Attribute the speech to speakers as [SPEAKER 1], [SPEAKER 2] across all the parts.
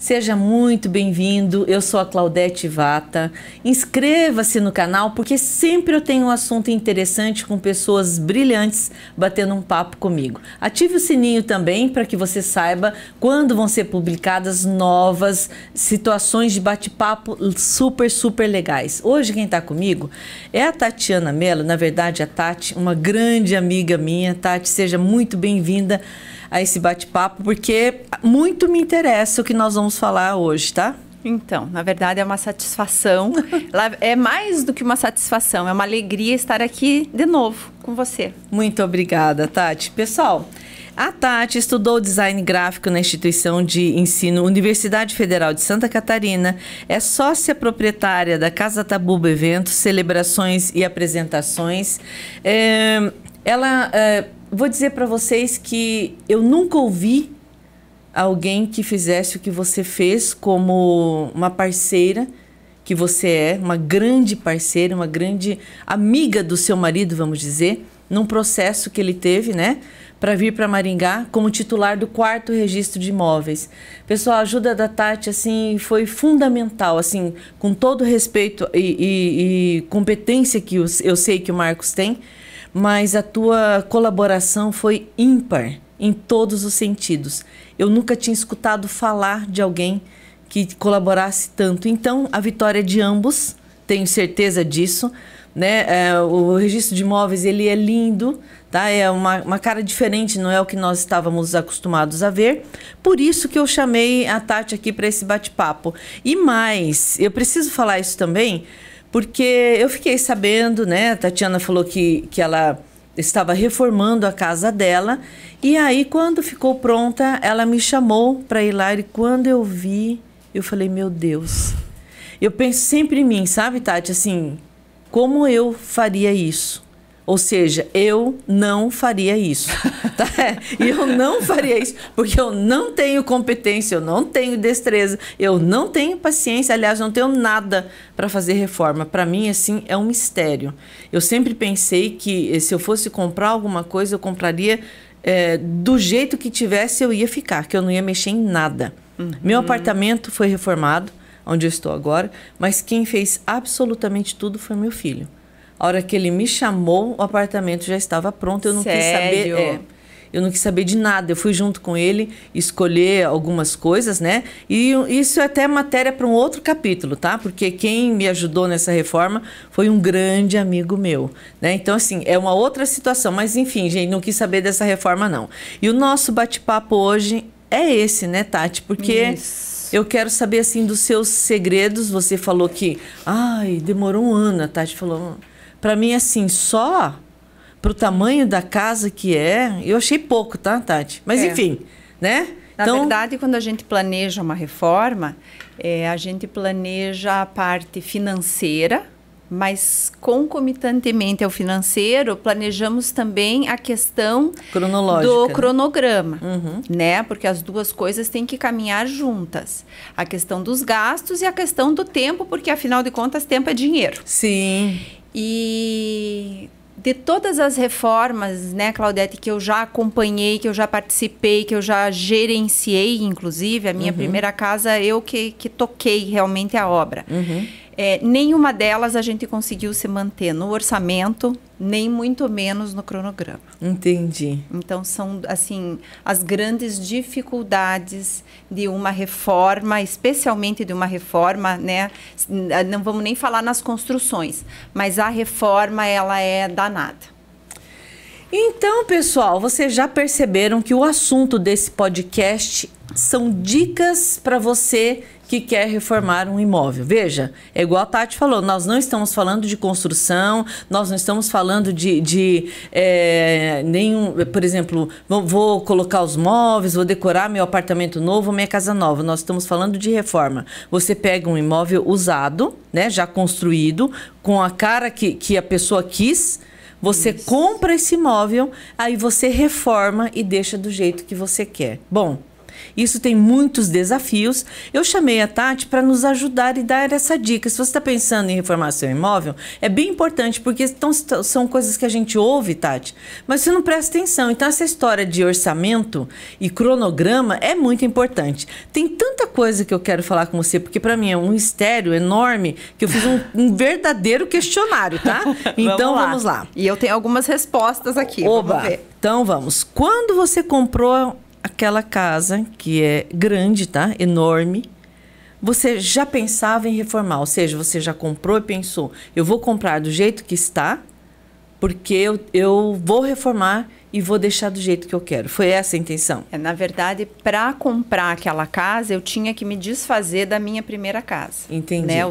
[SPEAKER 1] Seja muito bem-vindo, eu sou a Claudete Vata. Inscreva-se no canal porque sempre eu tenho um assunto interessante com pessoas brilhantes batendo um papo comigo. Ative o sininho também para que você saiba quando vão ser publicadas novas situações de bate-papo super legais. Hoje quem está comigo é a Tatiana Mello, na verdade a Tati, uma grande amiga minha. Tati, seja muito bem-vinda a esse bate-papo, porque muito me interessa o que nós vamos falar hoje, tá?
[SPEAKER 2] Então, na verdade é uma satisfação, é mais do que uma satisfação, é uma alegria estar aqui de novo com você.
[SPEAKER 1] Muito obrigada, Tati. Pessoal, a Tati estudou design gráfico na instituição de ensino Universidade Federal de Santa Catarina, é sócia proprietária da Casa Tabuba Eventos, celebrações e apresentações. Vou dizer para vocês que eu nunca ouvi alguém que fizesse o que você fez como uma parceira, que você é, uma grande parceira, uma grande amiga do seu marido, vamos dizer, num processo que ele teve, né, para vir para Maringá como titular do 4º registro de imóveis. Pessoal, a ajuda da Tati, assim, foi fundamental, assim, com todo respeito e competência que eu sei que o Marcos tem, mas a tua colaboração foi ímpar em todos os sentidos. Eu nunca tinha escutado falar de alguém que colaborasse tanto. Então, a vitória é de ambos, tenho certeza disso, né? O registro de imóveis, ele é lindo, tá? É uma cara diferente, não é o que nós estávamos acostumados a ver. Por isso que eu chamei a Tati aqui para esse bate-papo. E mais, eu preciso falar isso também, porque eu fiquei sabendo, né? A Tatiana falou que ela estava reformando a casa dela. E aí, quando ficou pronta, ela me chamou para ir lá. E quando eu vi, eu falei, meu Deus. Eu penso sempre em mim, sabe, Tati? Assim, como eu faria isso? Ou seja, eu não faria isso. Tá? Eu não faria isso porque eu não tenho competência, eu não tenho destreza, eu não tenho paciência, aliás, não tenho nada para fazer reforma. Para mim, assim, é um mistério. Eu sempre pensei que se eu fosse comprar alguma coisa, eu compraria do jeito que tivesse, eu ia ficar, que eu não ia mexer em nada. Meu apartamento foi reformado, onde eu estou agora, mas quem fez absolutamente tudo foi meu filho. A hora que ele me chamou, o apartamento já estava pronto. Eu não quis saber. Eu não quis saber de nada. Eu fui junto com ele escolher algumas coisas, né? E isso é até matéria para um outro capítulo, tá? Porque quem me ajudou nessa reforma foi um grande amigo meu, né? Então, assim, é uma outra situação. Mas, enfim, gente, não quis saber dessa reforma, não. E o nosso bate-papo hoje é esse, né, Tati? Porque eu quero saber, assim, dos seus segredos. Você falou que, demorou um ano, a Tati falou. Para mim, assim, só para o tamanho da casa que eu achei pouco, tá, Tati? Mas, enfim, né?
[SPEAKER 2] Na verdade, quando a gente planeja uma reforma, a gente planeja a parte financeira, mas concomitantemente ao financeiro, planejamos também a questão do cronograma, né? Porque as duas coisas têm que caminhar juntas. A questão dos gastos e a questão do tempo, porque, afinal de contas, tempo é dinheiro.
[SPEAKER 1] Sim.
[SPEAKER 2] E de todas as reformas, né, Claudete, que eu já acompanhei, que eu já participei, que eu já gerenciei, inclusive, a minha primeira casa, eu que toquei realmente a obra. Nenhuma delas a gente conseguiu se manter no orçamento, nem muito menos no cronograma.
[SPEAKER 1] Entendi.
[SPEAKER 2] Então, são, assim, as grandes dificuldades de uma reforma, especialmente de uma reforma, né? Não vamos nem falar nas construções, mas a reforma, ela é danada.
[SPEAKER 1] Então, pessoal, vocês já perceberam que o assunto desse podcast são dicas para você que quer reformar um imóvel. Veja, é igual a Tati falou, nós não estamos falando de construção, nós não estamos falando de nenhum, por exemplo, vou colocar os móveis, vou decorar meu apartamento novo, minha casa nova. Nós estamos falando de reforma. Você pega um imóvel usado, né, já construído, com a cara que a pessoa quis, você compra esse imóvel, aí você reforma e deixa do jeito que você quer. Bom, Isso tem muitos desafios. Eu chamei a Tati para nos ajudar e dar essa dica. Se você está pensando em reformar seu imóvel, é bem importante, porque são coisas que a gente ouve, Tati, mas você não presta atenção. Então, essa história de orçamento e cronograma é muito importante. Tem tanta coisa que eu quero falar com você, porque para mim é um mistério enorme, que eu fiz um verdadeiro questionário, tá? Então, vamos lá.
[SPEAKER 2] E eu tenho algumas respostas aqui.
[SPEAKER 1] Oba!
[SPEAKER 2] Vamos ver.
[SPEAKER 1] Então, vamos. Quando você comprou aquela casa, que é grande, tá? Enorme, você já pensava em reformar? Ou seja, você já comprou e pensou, eu vou comprar do jeito que está, porque eu vou reformar e vou deixar do jeito que eu quero. Foi essa a intenção?
[SPEAKER 2] Na verdade, para comprar aquela casa, eu tinha que me desfazer da minha primeira casa.
[SPEAKER 1] Entendi.
[SPEAKER 2] Né?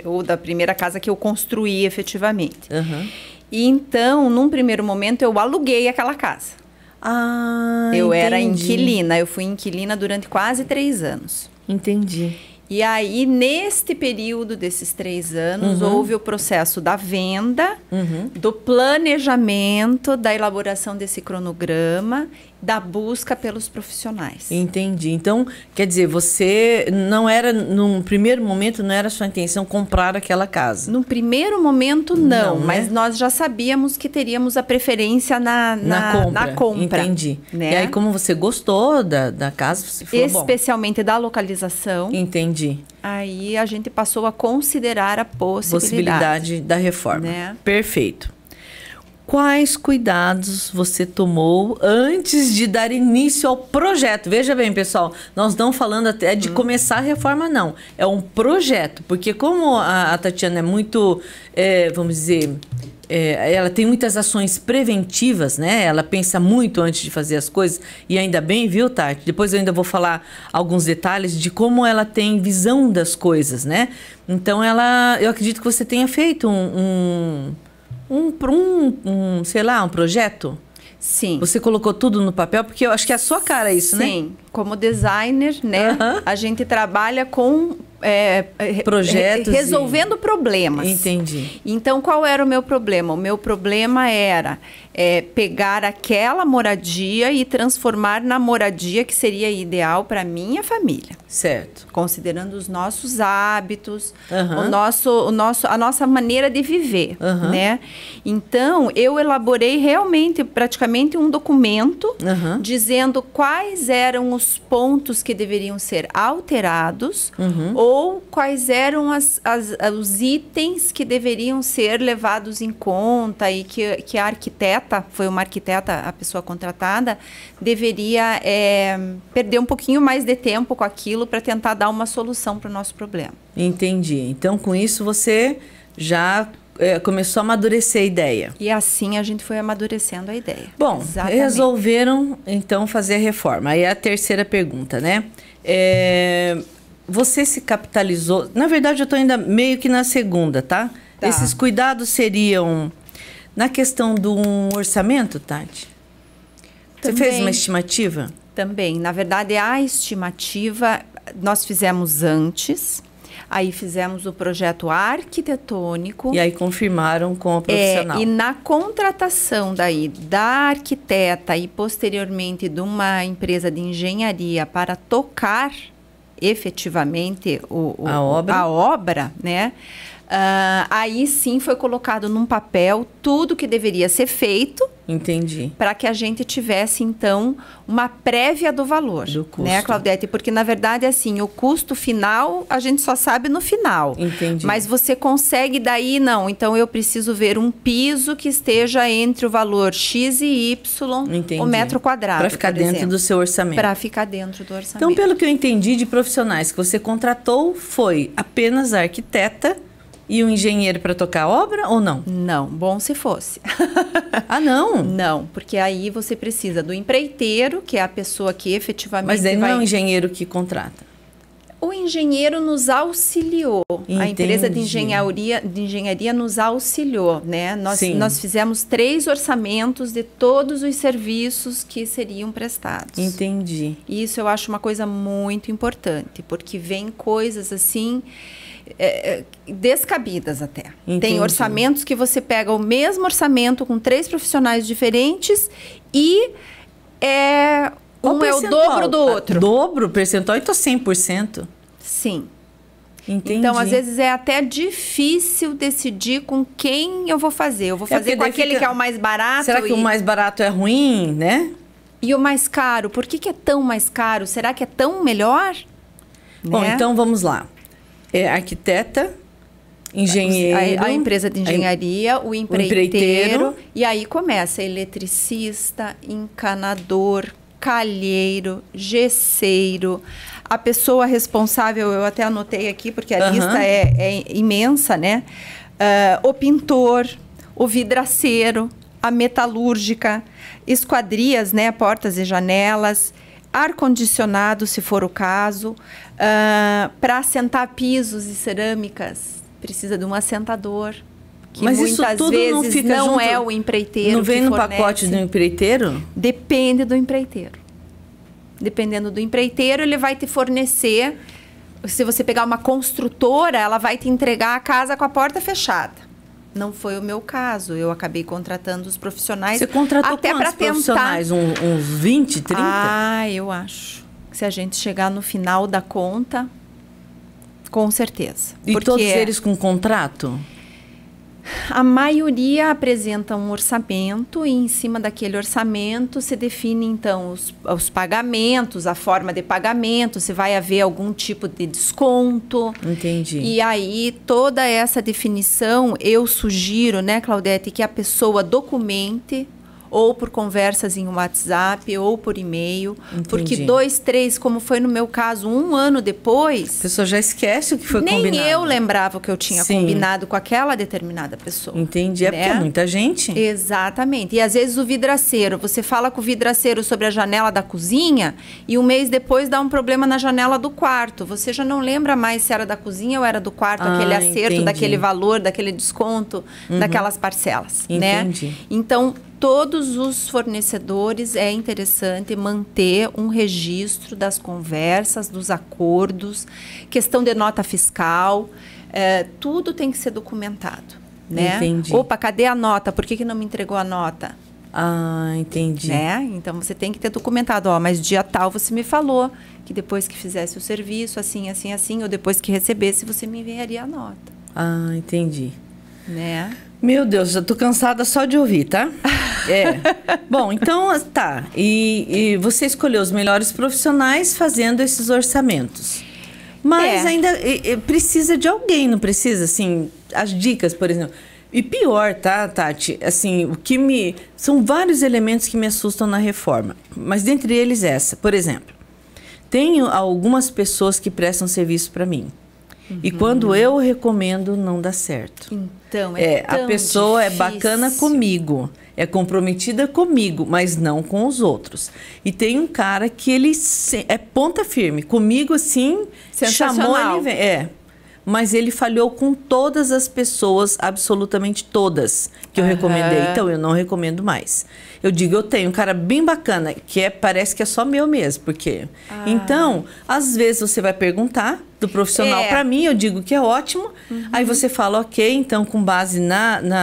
[SPEAKER 2] Ou da primeira casa que eu construí efetivamente.
[SPEAKER 1] Uhum.
[SPEAKER 2] E então, num primeiro momento, eu aluguei aquela casa. Eu era inquilina. Eu fui inquilina durante quase 3 anos.
[SPEAKER 1] Entendi.
[SPEAKER 2] E aí, neste período desses 3 anos, houve o processo da venda, do planejamento, da elaboração desse cronograma, da busca pelos profissionais.
[SPEAKER 1] Entendi. Então, quer dizer, você não era, num primeiro momento, não era sua intenção comprar aquela casa?
[SPEAKER 2] No primeiro momento, não,
[SPEAKER 1] né?
[SPEAKER 2] mas nós já sabíamos que teríamos a preferência na compra.
[SPEAKER 1] Entendi.
[SPEAKER 2] Né?
[SPEAKER 1] E aí, como você gostou da casa, você falou,
[SPEAKER 2] especialmente da localização.
[SPEAKER 1] Entendi.
[SPEAKER 2] Aí a gente passou a considerar a possibilidade
[SPEAKER 1] da reforma.
[SPEAKER 2] Né?
[SPEAKER 1] Perfeito. Quais cuidados você tomou antes de dar início ao projeto? Veja bem, pessoal, nós não falando até de começar a reforma, não. É um projeto, porque como a Tatiana é muito, vamos dizer, ela tem muitas ações preventivas, né? Ela pensa muito antes de fazer as coisas, e ainda bem, viu, Tati? Depois eu ainda vou falar alguns detalhes de como ela tem visão das coisas, né? Então, eu acredito que você tenha feito sei lá, um projeto?
[SPEAKER 2] Sim.
[SPEAKER 1] Você colocou tudo no papel? Porque eu acho que é a sua cara isso, né?
[SPEAKER 2] Sim. Como designer, né? A gente trabalha com
[SPEAKER 1] projetos
[SPEAKER 2] resolvendo problemas.
[SPEAKER 1] Entendi.
[SPEAKER 2] Então, qual era o meu problema? O meu problema era pegar aquela moradia e transformar na moradia que seria ideal para minha família.
[SPEAKER 1] Certo.
[SPEAKER 2] Considerando os nossos hábitos, a nossa maneira de viver, né? Então, eu elaborei realmente, praticamente um documento dizendo quais eram os pontos que deveriam ser alterados ou quais eram os itens que deveriam ser levados em conta e que a arquiteta, foi uma arquiteta, a pessoa contratada, deveria perder um pouquinho mais de tempo com aquilo para tentar dar uma solução para o nosso problema.
[SPEAKER 1] Entendi. Então, com isso, você já começou a amadurecer a ideia.
[SPEAKER 2] E assim a gente foi amadurecendo a ideia.
[SPEAKER 1] Bom,
[SPEAKER 2] exatamente.
[SPEAKER 1] Resolveram, então, fazer a reforma. Aí a terceira pergunta, né? Você se capitalizou... Na verdade, eu estou ainda meio que na segunda, tá? Esses cuidados seriam... Na questão do orçamento, Tati? Você fez uma estimativa?
[SPEAKER 2] Também. Na verdade, a estimativa nós fizemos antes, aí fizemos o projeto arquitetônico.
[SPEAKER 1] E aí confirmaram com a profissional.
[SPEAKER 2] E na contratação daí da arquiteta e posteriormente de uma empresa de engenharia para tocar efetivamente a obra, né? Aí sim foi colocado num papel tudo que deveria ser feito.
[SPEAKER 1] Entendi.
[SPEAKER 2] Para que a gente tivesse, então, uma prévia do valor.
[SPEAKER 1] Do custo.
[SPEAKER 2] Né, Claudete? Porque, na verdade, assim, o custo final, a gente só sabe no final.
[SPEAKER 1] Entendi.
[SPEAKER 2] Mas você consegue daí, não. Então, eu preciso ver um piso que esteja entre o valor X e Y,
[SPEAKER 1] entendi,
[SPEAKER 2] o metro quadrado,
[SPEAKER 1] para ficar dentro do seu orçamento.
[SPEAKER 2] Para ficar dentro do orçamento.
[SPEAKER 1] Então, pelo que eu entendi de profissionais que você contratou, foi apenas a arquiteta e o engenheiro para tocar a obra ou não?
[SPEAKER 2] Não, bom se fosse.
[SPEAKER 1] Ah, não?
[SPEAKER 2] Não, porque aí você precisa do empreiteiro, que é a pessoa que efetivamente
[SPEAKER 1] Mas daí não é o engenheiro que contrata?
[SPEAKER 2] O engenheiro nos auxiliou.
[SPEAKER 1] Entendi.
[SPEAKER 2] A empresa de engenharia nos auxiliou, né? Nós fizemos 3 orçamentos de todos os serviços que seriam prestados.
[SPEAKER 1] Entendi.
[SPEAKER 2] Isso eu acho uma coisa muito importante, porque vem coisas assim... descabidas até.
[SPEAKER 1] Entendi.
[SPEAKER 2] Tem orçamentos que você pega o mesmo orçamento com 3 profissionais diferentes e
[SPEAKER 1] Qual
[SPEAKER 2] Um é o
[SPEAKER 1] percentual?
[SPEAKER 2] dobro do outro.
[SPEAKER 1] Dobro percentual, então 100%.
[SPEAKER 2] Sim.
[SPEAKER 1] Entendi.
[SPEAKER 2] Então, às vezes, é até difícil decidir com quem eu vou fazer. Eu vou fazer
[SPEAKER 1] porque
[SPEAKER 2] com
[SPEAKER 1] daí
[SPEAKER 2] aquele que é o mais barato.
[SPEAKER 1] Será que o mais barato é ruim, né?
[SPEAKER 2] E o mais caro? Por que é tão mais caro? Será que é tão melhor?
[SPEAKER 1] Bom,
[SPEAKER 2] Né?
[SPEAKER 1] então vamos lá. É arquiteta, engenheiro...
[SPEAKER 2] A empresa de engenharia, o empreiteiro. E aí começa eletricista, encanador, calheiro, gesseiro. A pessoa responsável, eu até anotei aqui, porque a lista é imensa, né? O pintor, o vidraceiro, a metalúrgica, esquadrias, né? Portas e janelas, ar-condicionado, se for o caso. Para assentar pisos e cerâmicas, precisa de um assentador. Que
[SPEAKER 1] Mas
[SPEAKER 2] muitas
[SPEAKER 1] isso tudo
[SPEAKER 2] vezes
[SPEAKER 1] não fica
[SPEAKER 2] não
[SPEAKER 1] junto?
[SPEAKER 2] é o empreiteiro.
[SPEAKER 1] Não vem
[SPEAKER 2] que
[SPEAKER 1] no
[SPEAKER 2] fornece.
[SPEAKER 1] pacote do empreiteiro?
[SPEAKER 2] Depende do empreiteiro. Dependendo do empreiteiro, ele vai te fornecer. Se você pegar uma construtora, ela vai te entregar a casa com a porta fechada. Não foi o meu caso. Eu acabei contratando os profissionais.
[SPEAKER 1] Você contratou
[SPEAKER 2] até para
[SPEAKER 1] quantos profissionais? Uns 20, 30?
[SPEAKER 2] Ah, eu acho. Se a gente chegar no final da conta, com certeza.
[SPEAKER 1] E todos eles com contrato?
[SPEAKER 2] A maioria apresenta um orçamento e em cima daquele orçamento se define então os pagamentos, a forma de pagamento, se vai haver algum tipo de desconto.
[SPEAKER 1] Entendi.
[SPEAKER 2] E aí toda essa definição eu sugiro, né, Claudete, que a pessoa documente ou por conversas em WhatsApp, ou por e-mail.
[SPEAKER 1] Entendi.
[SPEAKER 2] Porque 2, 3, como foi no meu caso, 1 ano depois...
[SPEAKER 1] A pessoa já esquece o que foi
[SPEAKER 2] nem
[SPEAKER 1] combinado.
[SPEAKER 2] Nem eu lembrava o que eu tinha combinado com aquela determinada pessoa.
[SPEAKER 1] Entendi. É porque é muita gente.
[SPEAKER 2] Exatamente. E às vezes o vidraceiro, você fala com o vidraceiro sobre a janela da cozinha e um mês depois dá um problema na janela do quarto. Você já não lembra mais se era da cozinha ou era do quarto, aquele acerto,
[SPEAKER 1] entendi.
[SPEAKER 2] Daquele valor, daquele desconto, daquelas parcelas.
[SPEAKER 1] Entendi.
[SPEAKER 2] Né? Então... todos os fornecedores é interessante manter um registro das conversas, dos acordos, questão de nota fiscal, tudo tem que ser documentado, né?
[SPEAKER 1] Entendi.
[SPEAKER 2] Opa, cadê a nota? Por que não me entregou a nota?
[SPEAKER 1] Ah, entendi.
[SPEAKER 2] Né? Então, você tem que ter documentado. Ó, mas dia tal você me falou que depois que fizesse o serviço, assim, assim, assim, ou depois que recebesse, você me enviaria a nota.
[SPEAKER 1] Ah, entendi.
[SPEAKER 2] Né?
[SPEAKER 1] Meu Deus, já tô cansada só de ouvir, tá? Bom, então, tá. E você escolheu os melhores profissionais fazendo esses orçamentos. Mas ainda precisa de alguém, não precisa? Assim, as dicas, por exemplo. E pior, tá, Tati? Assim, são vários elementos que me assustam na reforma. Mas dentre eles essa. Por exemplo, tenho algumas pessoas que prestam serviço para mim. E quando eu recomendo, não dá certo.
[SPEAKER 2] Então,
[SPEAKER 1] a pessoa difícil. É bacana comigo, é comprometida comigo, mas não com os outros. E tem um cara que ele é ponta firme. Comigo, assim, chamou, ele vem. Mas ele falhou com todas as pessoas, absolutamente todas, que eu recomendei. Então, eu não recomendo mais. Eu digo, eu tenho um cara bem bacana, que parece que é só meu mesmo, porque... Então, às vezes você vai perguntar do profissional para mim, eu digo que é ótimo, aí você fala, ok, então com base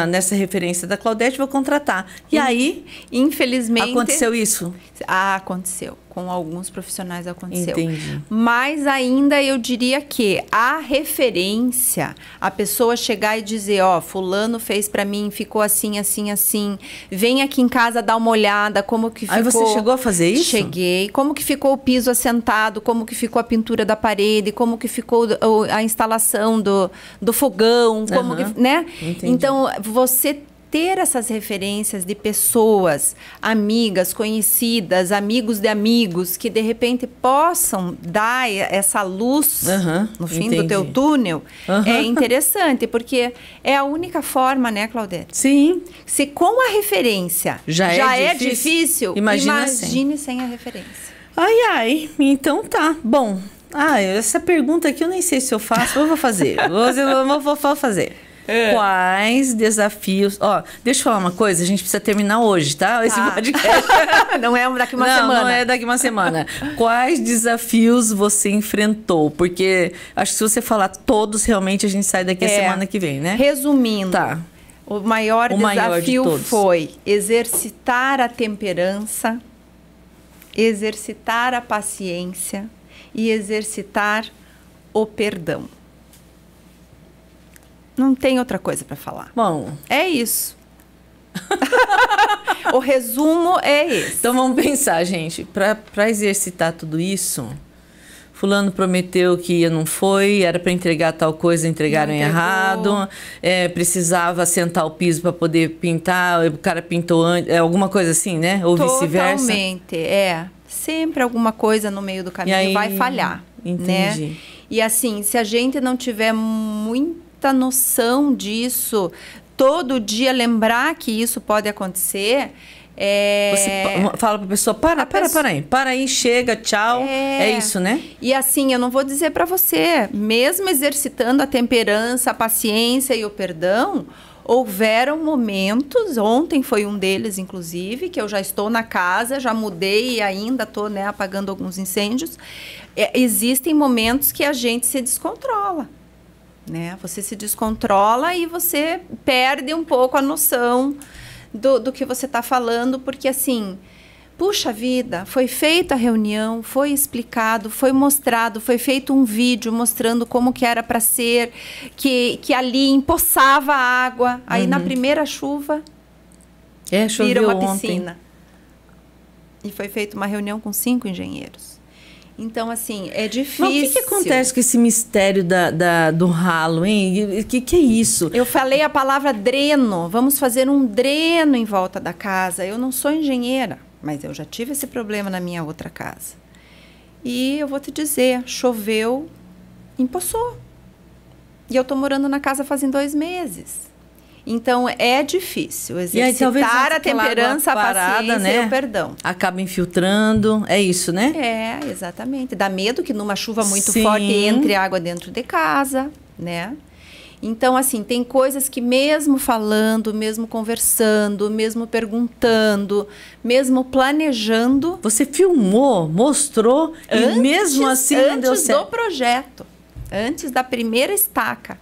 [SPEAKER 1] nessa referência da Claudete, vou contratar. E aí,
[SPEAKER 2] infelizmente...
[SPEAKER 1] Aconteceu isso?
[SPEAKER 2] Aconteceu. Com alguns profissionais aconteceu.
[SPEAKER 1] Entendi.
[SPEAKER 2] Mas ainda eu diria que a referência, a pessoa chegar e dizer, ó, fulano fez para mim, ficou assim, assim, assim, vem aqui em casa dar uma olhada, como que ficou...
[SPEAKER 1] Aí você chegou a fazer isso?
[SPEAKER 2] Cheguei. Como que ficou o piso assentado, como que ficou a pintura da parede, como que ficou a instalação do fogão, como que, né?
[SPEAKER 1] Entendi.
[SPEAKER 2] Então, você ter essas referências de pessoas, amigas, conhecidas, amigos de amigos, que de repente possam dar essa luz no fim do teu túnel, é interessante, porque é a única forma, né, Claudete?
[SPEAKER 1] Sim.
[SPEAKER 2] Se com a referência já é difícil, imagine sem a referência.
[SPEAKER 1] Ai, então tá. Bom, essa pergunta aqui eu nem sei se eu faço, eu vou fazer. Vou fazer. Quais desafios... deixa eu falar uma coisa, a gente precisa terminar hoje, tá? Esse podcast.
[SPEAKER 2] Não é daqui uma semana.
[SPEAKER 1] Não é daqui uma semana. Quais desafios você enfrentou? Porque acho que se você falar todos, realmente a gente sai daqui a semana que vem, né?
[SPEAKER 2] Resumindo, o maior desafio foi exercitar a temperança, exercitar a paciência e exercitar o perdão. Não tem outra coisa para falar.
[SPEAKER 1] Bom,
[SPEAKER 2] é isso. O resumo é esse.
[SPEAKER 1] Então vamos pensar, gente. Para exercitar tudo isso, fulano prometeu que não foi, era para entregar tal coisa, entregaram errado. Precisava assentar o piso para poder pintar, o cara pintou antes, alguma coisa assim, né? Ou vice-versa.
[SPEAKER 2] Totalmente, sempre alguma coisa no meio do caminho
[SPEAKER 1] aí,
[SPEAKER 2] vai falhar.
[SPEAKER 1] Entendi.
[SPEAKER 2] Né? E assim, se a gente não tiver muita noção disso, todo dia lembrar que isso pode acontecer.
[SPEAKER 1] Você fala para a pessoa, para aí, chega, tchau. É isso, né?
[SPEAKER 2] E assim, eu não vou dizer para você, mesmo exercitando a temperança, a paciência e o perdão, houveram momentos, ontem foi um deles, inclusive, que eu já estou na casa, já mudei e ainda estou, né, apagando alguns incêndios. Existem momentos que a gente se descontrola. Né? Você se descontrola e você perde um pouco a noção do que você está falando, porque assim, puxa vida, foi feita a reunião, foi explicado, foi mostrado, foi feito um vídeo mostrando como que era para ser, que ali empoçava a água, aí na primeira chuva vira uma piscina. E foi feita uma reunião com 5 engenheiros. Então, assim, é difícil.
[SPEAKER 1] Mas o que acontece com esse mistério do ralo, hein? O que é isso?
[SPEAKER 2] Eu falei a palavra dreno. Vamos fazer um dreno em volta da casa. Eu não sou engenheira, mas eu já tive esse problema na minha outra casa. E eu vou te dizer, choveu, empoçou. E eu tô morando na casa fazem 2 meses. Então, é difícil exercitar a temperança, a paciência, né? E o perdão.
[SPEAKER 1] Acaba infiltrando, é isso, né?
[SPEAKER 2] Exatamente. Dá medo que numa chuva muito forte entre água dentro de casa, né? Então, assim, tem coisas que mesmo falando, mesmo conversando, mesmo perguntando, mesmo planejando...
[SPEAKER 1] Você filmou, mostrou e mesmo assim não deu certo.
[SPEAKER 2] Antes do projeto, antes da primeira estaca.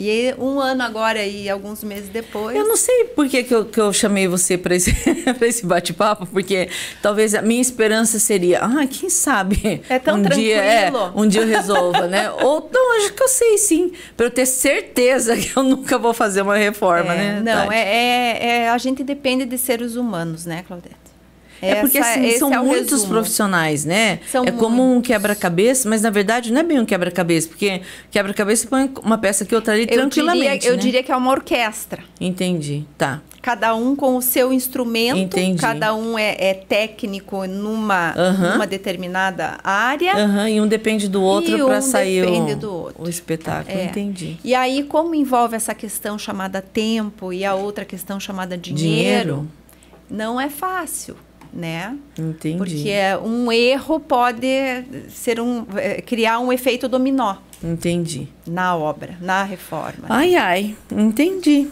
[SPEAKER 2] E 1 ano agora e alguns meses depois...
[SPEAKER 1] Eu não sei por que eu chamei você para esse bate-papo, porque talvez a minha esperança seria, quem sabe um dia eu resolva, né? Ou não, acho que eu sei sim, para eu ter certeza que eu nunca vou fazer uma reforma, né?
[SPEAKER 2] Não, a gente depende de seres humanos, né, Claudete?
[SPEAKER 1] Porque assim, são muitos profissionais, né? Como um quebra-cabeça, mas na verdade não é bem um quebra-cabeça, porque quebra-cabeça põe uma peça aqui, outra ali tranquilamente.
[SPEAKER 2] Eu diria que é uma orquestra.
[SPEAKER 1] Entendi, tá.
[SPEAKER 2] Cada um com o seu instrumento,
[SPEAKER 1] entendi.
[SPEAKER 2] Cada um é técnico numa determinada área.
[SPEAKER 1] E um depende do outro para sair
[SPEAKER 2] o
[SPEAKER 1] espetáculo, entendi.
[SPEAKER 2] E aí, como envolve essa questão chamada tempo e a outra questão chamada dinheiro? Não é fácil. Né?
[SPEAKER 1] Entendi.
[SPEAKER 2] Porque um erro pode criar um efeito dominó.
[SPEAKER 1] Entendi.
[SPEAKER 2] Na obra, na reforma.
[SPEAKER 1] Entendi.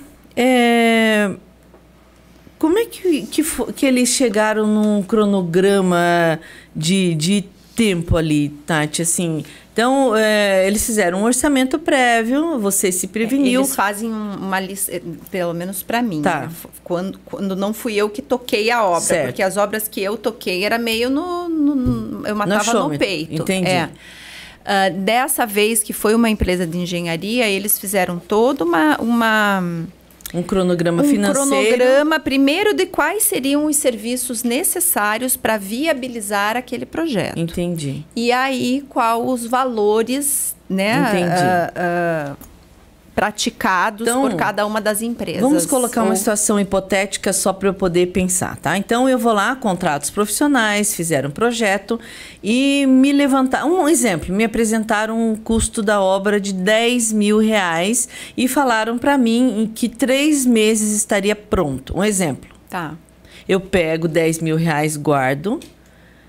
[SPEAKER 1] Como é que eles chegaram num cronograma de tempo ali, Tati? Assim, então, eles fizeram um orçamento prévio, você se preveniu.
[SPEAKER 2] Eles fazem uma lista, pelo menos para mim,
[SPEAKER 1] tá.
[SPEAKER 2] Né? Quando não fui eu que toquei a obra,
[SPEAKER 1] certo.
[SPEAKER 2] Porque as obras que eu toquei era meio eu matava no peito.
[SPEAKER 1] Entendi.
[SPEAKER 2] Dessa vez, que foi uma empresa de engenharia, eles fizeram toda
[SPEAKER 1] um cronograma financeiro.
[SPEAKER 2] Um cronograma, primeiro, de quais seriam os serviços necessários para viabilizar aquele projeto.
[SPEAKER 1] Entendi.
[SPEAKER 2] E aí, qual os valores, né?
[SPEAKER 1] Entendi.
[SPEAKER 2] Praticados por cada uma das empresas.
[SPEAKER 1] Vamos colocar uma situação hipotética só para eu poder pensar, tá? Então, eu vou lá, contrato os profissionais, fizeram um projeto e me levantaram... Um exemplo, me apresentaram um custo da obra de R$10.000 e falaram para mim em que 3 meses estaria pronto. Um exemplo.
[SPEAKER 2] Tá.
[SPEAKER 1] Eu pego R$10.000, guardo,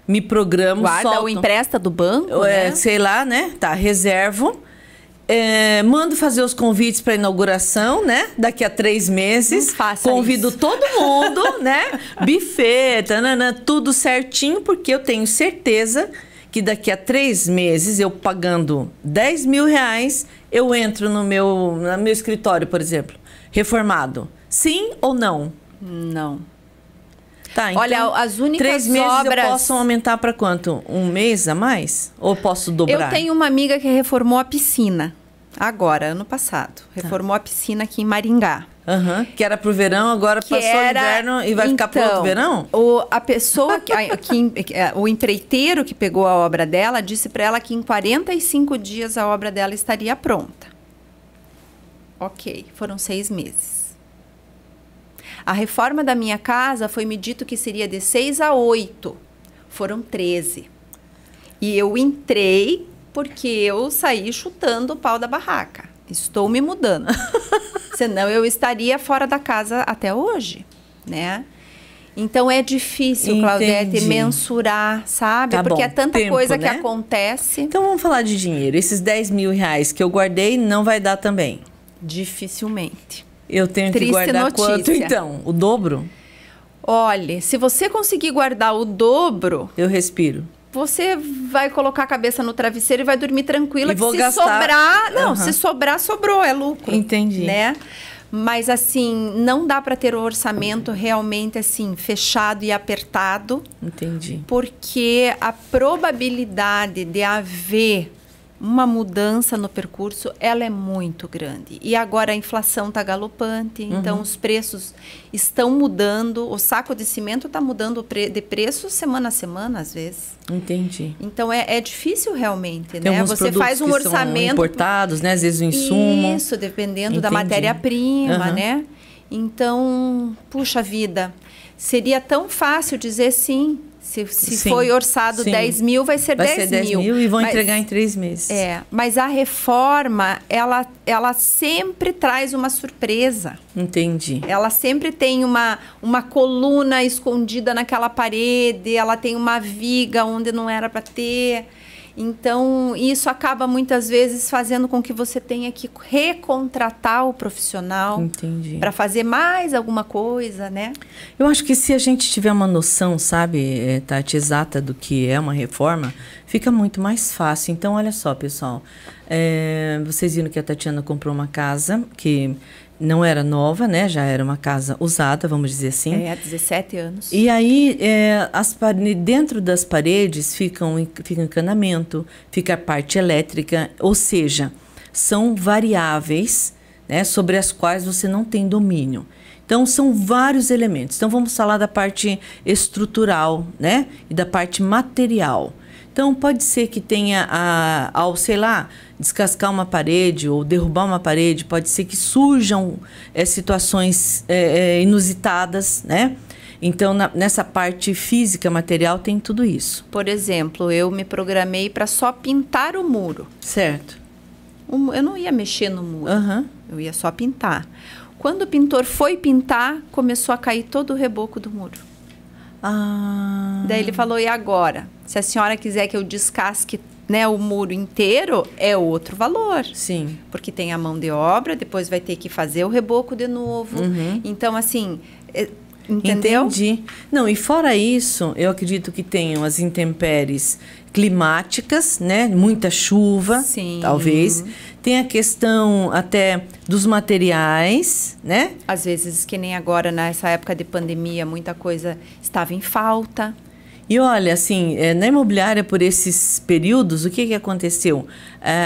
[SPEAKER 1] me programo,
[SPEAKER 2] guarda ou empresta do banco, né?
[SPEAKER 1] Sei lá, né? Tá, reservo. Mando fazer os convites para inauguração, né? Daqui a 3 meses. Convido
[SPEAKER 2] isso.
[SPEAKER 1] todo mundo, né? Buffet, tudo certinho, porque eu tenho certeza que daqui a 3 meses, eu pagando R$10.000, eu entro no meu escritório, por exemplo, reformado. Sim ou não?
[SPEAKER 2] Não.
[SPEAKER 1] Tá, então,
[SPEAKER 2] olha, as únicas
[SPEAKER 1] 3 meses
[SPEAKER 2] obras...
[SPEAKER 1] eu posso aumentar para quanto? 1 mês a mais? Ou posso dobrar?
[SPEAKER 2] Eu tenho uma amiga que reformou a piscina. Agora, ano passado. Reformou a piscina aqui em Maringá.
[SPEAKER 1] Que era pro verão, agora passou o inverno e vai ficar pro outro verão?
[SPEAKER 2] A pessoa, o empreiteiro que pegou a obra dela, disse para ela que em 45 dias a obra dela estaria pronta. Ok, foram 6 meses. A reforma da minha casa foi me dito que seria de 6 a 8. Foram 13. E eu entrei porque eu saí chutando o pau da barraca. Estou me mudando. Senão eu estaria fora da casa até hoje, né? Então é difícil, Claudete, mensurar, sabe?
[SPEAKER 1] Tá
[SPEAKER 2] porque
[SPEAKER 1] bom.
[SPEAKER 2] é tanta
[SPEAKER 1] Tempo,
[SPEAKER 2] coisa
[SPEAKER 1] né?
[SPEAKER 2] que acontece.
[SPEAKER 1] Então vamos falar de dinheiro. Esses 10 mil reais que eu guardei não vai dar também?
[SPEAKER 2] Dificilmente.
[SPEAKER 1] Eu tenho que guardar quanto então? O dobro?
[SPEAKER 2] Olha, se você conseguir guardar o dobro...
[SPEAKER 1] Eu respiro.
[SPEAKER 2] Você vai colocar a cabeça no travesseiro e vai dormir tranquila.
[SPEAKER 1] E vou
[SPEAKER 2] se
[SPEAKER 1] gastar...
[SPEAKER 2] sobrar... Não, se sobrar, sobrou. É lucro.
[SPEAKER 1] Entendi.
[SPEAKER 2] Né? Mas, assim, não dá para ter o orçamento realmente, assim, fechado e apertado.
[SPEAKER 1] Entendi.
[SPEAKER 2] Porque a probabilidade de haver uma mudança no percurso, ela é muito grande. E agora a inflação está galopante, então os preços estão mudando. O saco de cimento está mudando de preço semana a semana, às vezes.
[SPEAKER 1] Entendi.
[SPEAKER 2] Então é difícil realmente,
[SPEAKER 1] Tem
[SPEAKER 2] né? Você faz um orçamento...
[SPEAKER 1] São importados, né? Às vezes o insumo.
[SPEAKER 2] Isso, dependendo da matéria-prima, né? Então, puxa vida, seria tão fácil dizer sim. Se foi orçado 10 mil, vai ser 10 mil.
[SPEAKER 1] E vão entregar em 3 meses.
[SPEAKER 2] Mas a reforma, ela sempre traz uma surpresa.
[SPEAKER 1] Entendi.
[SPEAKER 2] Ela sempre tem uma coluna escondida naquela parede, ela tem uma viga onde não era para ter. Então, isso acaba muitas vezes fazendo com que você tenha que recontratar o profissional para fazer mais alguma coisa, né?
[SPEAKER 1] Eu acho que se a gente tiver uma noção, sabe, Tati, exata do que é uma reforma, fica muito mais fácil. Então, olha só, pessoal, vocês viram que a Tatiana comprou uma casa que não era nova, né? Já era uma casa usada, vamos dizer assim.
[SPEAKER 2] Há 17 anos.
[SPEAKER 1] E aí, dentro das paredes fica encanamento, fica a parte elétrica, ou seja, são variáveis, né, sobre as quais você não tem domínio. Então, são vários elementos. Então, vamos falar da parte estrutural, né? E da parte material. Então, pode ser que tenha, ao, sei lá, descascar uma parede ou derrubar uma parede, pode ser que surjam situações inusitadas, né? Então, nessa parte física, material, tem tudo isso.
[SPEAKER 2] Por exemplo, eu me programei para só pintar o muro.
[SPEAKER 1] Certo.
[SPEAKER 2] Eu não ia mexer no muro, eu ia só pintar. Quando o pintor foi pintar, começou a cair todo o reboco do muro. Daí ele falou, e agora? Se a senhora quiser que eu descasque, né, o muro inteiro, é outro valor.
[SPEAKER 1] Sim.
[SPEAKER 2] Porque tem a mão de obra, depois vai ter que fazer o reboco de novo. Então, assim, entendeu?
[SPEAKER 1] Entendi. Não, e fora isso, eu acredito que tenham as intempéries climáticas, né? Muita chuva, talvez. Tem a questão até dos materiais, né?
[SPEAKER 2] Às vezes, que nem agora, nessa época de pandemia, muita coisa estava em falta.
[SPEAKER 1] E olha, assim, na imobiliária, por esses períodos, o que aconteceu?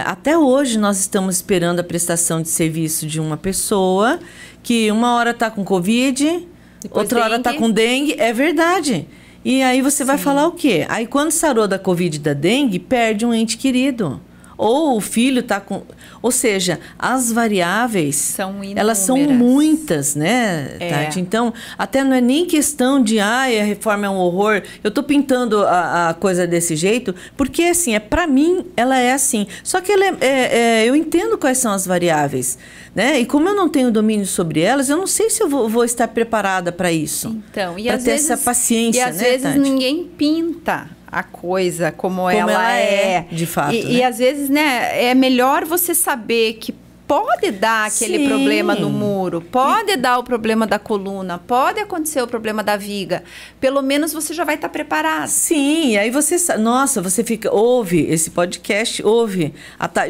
[SPEAKER 1] Até hoje, nós estamos esperando a prestação de serviço de uma pessoa que uma hora está com Covid, outra hora está com dengue. É verdade. E aí você vai falar o quê? Aí quando sarou da Covid e da dengue, perde um ente querido. Ou o filho está com... Ou seja, as variáveis, elas são muitas, né, Tati? Então, até não é nem questão de, a reforma é um horror, eu estou pintando a coisa desse jeito, porque, assim, para mim, ela é assim. Só que eu entendo quais são as variáveis, né? E como eu não tenho domínio sobre elas, eu não sei se eu vou estar preparada para isso.
[SPEAKER 2] Então, e
[SPEAKER 1] para ter essa paciência,
[SPEAKER 2] né, Tati? E às vezes ninguém pinta a coisa como ela é.
[SPEAKER 1] De fato.
[SPEAKER 2] E às vezes, né, é melhor você saber que pode dar aquele
[SPEAKER 1] Sim.
[SPEAKER 2] problema no muro, pode dar o problema da coluna, pode acontecer o problema da viga. Pelo menos você já vai estar preparado.
[SPEAKER 1] Sim, aí você sabe, nossa, você fica, ouve esse podcast, ouve.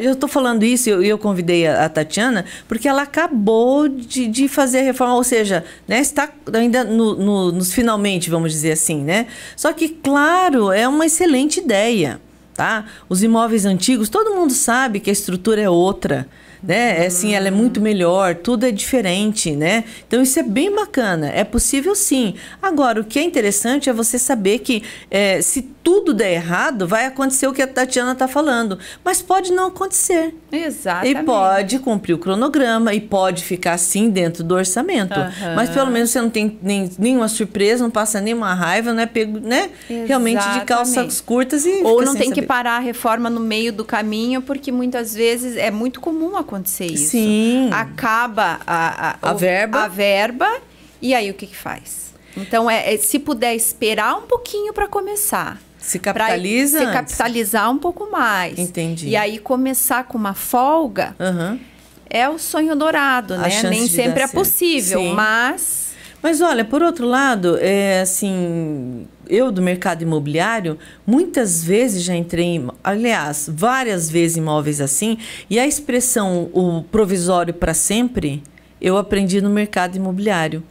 [SPEAKER 1] Eu estou falando isso e eu convidei a Tatiana porque ela acabou de fazer a reforma, ou seja, né, está ainda nos finalmente, vamos dizer assim, né? Só que, claro, é uma excelente ideia, tá? Os imóveis antigos, todo mundo sabe que a estrutura é outra, né? É assim, ela é muito melhor, tudo é diferente, né? Então isso é bem bacana, é possível sim. Agora, o que é interessante é você saber que se tudo der errado, vai acontecer o que a Tatiana está falando, mas pode não acontecer.
[SPEAKER 2] Exatamente.
[SPEAKER 1] E pode cumprir o cronograma e pode ficar assim dentro do orçamento. Mas pelo menos você não tem nenhuma surpresa, não passa nenhuma raiva, não é pego, né? Realmente de calças curtas e
[SPEAKER 2] ou não
[SPEAKER 1] sem
[SPEAKER 2] tem que
[SPEAKER 1] saber.
[SPEAKER 2] parar a reforma no meio do caminho, porque muitas vezes é muito comum acontecer isso.
[SPEAKER 1] Sim.
[SPEAKER 2] Acaba a verba e aí o que faz? Então, se puder esperar um pouquinho para começar.
[SPEAKER 1] Se capitaliza
[SPEAKER 2] se capitalizar um pouco mais.
[SPEAKER 1] Entendi.
[SPEAKER 2] E aí começar com uma folga é o sonho dourado, né? Nem sempre é possível,
[SPEAKER 1] sim.
[SPEAKER 2] Mas
[SPEAKER 1] olha, por outro lado, assim, eu do mercado imobiliário, muitas vezes já entrei aliás, várias vezes em imóveis assim, e a expressão o provisório para sempre, eu aprendi no mercado imobiliário.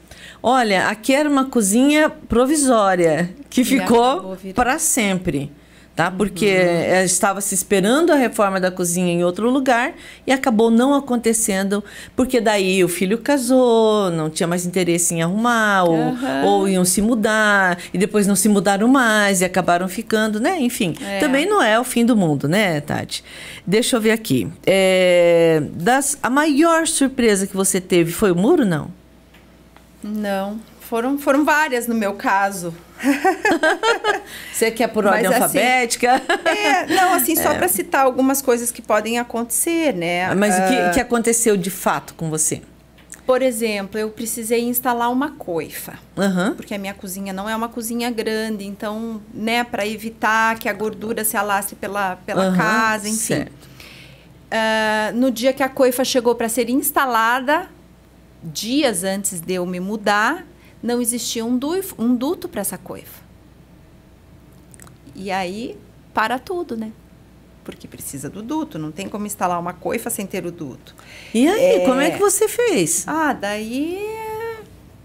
[SPEAKER 1] Olha, aqui era uma cozinha provisória, que ficou para sempre, tá? Porque estava se esperando a reforma da cozinha em outro lugar e acabou não acontecendo, porque daí o filho casou, não tinha mais interesse em arrumar, ou iam se mudar, e depois não se mudaram mais e acabaram ficando, né? Enfim, também não é o fim do mundo, né, Tati? Deixa eu ver aqui. A maior surpresa que você teve foi o muro, não?
[SPEAKER 2] Não, foram várias no meu caso.
[SPEAKER 1] Você quer por ordem alfabética?
[SPEAKER 2] Só para citar algumas coisas que podem acontecer, né?
[SPEAKER 1] Mas o que aconteceu de fato com você?
[SPEAKER 2] Por exemplo, eu precisei instalar uma coifa, porque a minha cozinha não é uma cozinha grande, então, né, para evitar que a gordura se alastre pela casa, enfim.
[SPEAKER 1] Certo.
[SPEAKER 2] No dia que a coifa chegou para ser instalada, dias antes de eu me mudar, não existia um duto para essa coifa. E aí, para tudo, né? Porque precisa do duto, não tem como instalar uma coifa sem ter o duto.
[SPEAKER 1] E aí, como é que você fez?
[SPEAKER 2] Daí